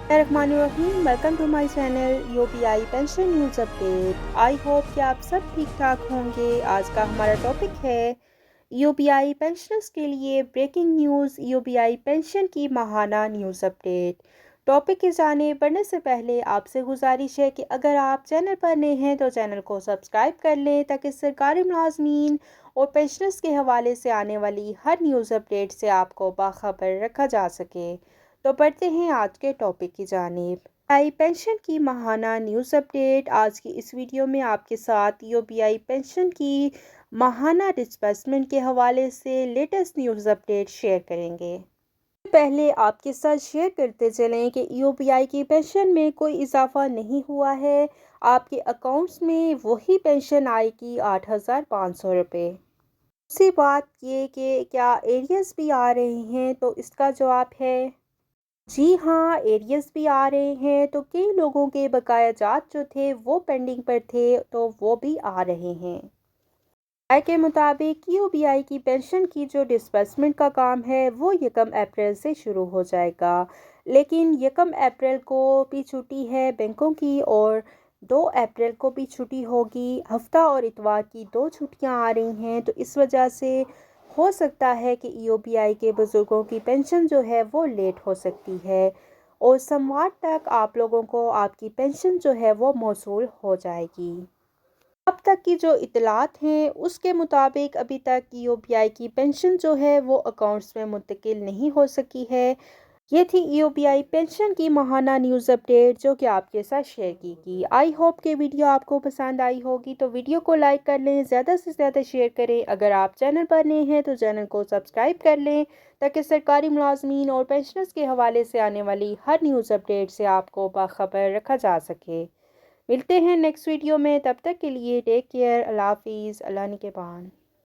Bismillahirrahmanirrahim. Welcome to my channel UPI pension news update. I hope कि आप सब ठीक ठाक होंगे। आज का हमारा टॉपिक है यूपीआई पेंशनर्स के लिए ब्रेकिंग न्यूज़, यूपीआई पेंशन की माहाना न्यूज़ अपडेट। टॉपिक की जानिब बढ़ने से पहले आपसे गुजारिश है कि अगर आप चैनल पर नए हैं तो चैनल को सब्सक्राइब कर लें ताकि सरकारी मुलाजमीन और पेंशनर्स के हवाले से आने वाली हर न्यूज़ अपडेट से आपको बाखबर रखा जा सके। तो बढ़ते हैं आज के टॉपिक की जानिब। आई पेंशन की माहाना न्यूज़ अपडेट। आज की इस वीडियो में आपके साथ यूपीआई पेंशन की माहाना डिस्बर्समेंट के हवाले से लेटेस्ट न्यूज़ अपडेट शेयर करेंगे। पहले आपके साथ शेयर करते चलें कि यूपीआई की पेंशन में कोई इजाफा नहीं हुआ है। आपके अकाउंट्स में वही पेंशन आएगी 8,500 रुपये। दूसरी बात ये कि क्या एरियर्स भी आ रहे हैं, तो इसका जवाब है जी हाँ, एरियर्स भी आ रहे हैं। तो कई लोगों के बकाया जात जो थे वो पेंडिंग पर थे, तो वो भी आ रहे हैं। आय के मुताबिक यूबीआई की पेंशन की जो डिस्बर्समेंट का काम है वो 1 अप्रैल से शुरू हो जाएगा, लेकिन 1 अप्रैल को भी छुट्टी है बैंकों की और 2 अप्रैल को भी छुट्टी होगी। हफ्ता और इतवार की 2 छुट्टियां आ रही हैं, तो इस वजह से हो सकता है कि यूबीआई के बुज़ुर्गों की पेंशन जो है वो लेट हो सकती है और सोमवार तक आप लोगों को आपकी पेंशन जो है वो मौसूल हो जाएगी। अब तक की जो इतलात हैं उसके मुताबिक अभी तक यूपीआई की पेंशन जो है वो अकाउंट्स में मुंतकिल नहीं हो सकी है। ये थी यूपीआई पेंशन की माहाना न्यूज़ अपडेट जो कि आपके साथ शेयर की गई। आई होप कि वीडियो आपको पसंद आई होगी, तो वीडियो को लाइक कर लें, ज़्यादा से ज़्यादा शेयर करें। अगर आप चैनल पर नए हैं तो चैनल को सब्सक्राइब कर लें ताकि सरकारी मुलाजमीन और पेंशनर्स के हवाले से आने वाली हर न्यूज़ अपडेट से आपको बाखबर रखा जा सके। मिलते हैं नेक्स्ट वीडियो में, तब तक के लिए टेक केयर। अल्लाह हाफिज़। अल्लाह निगहबान।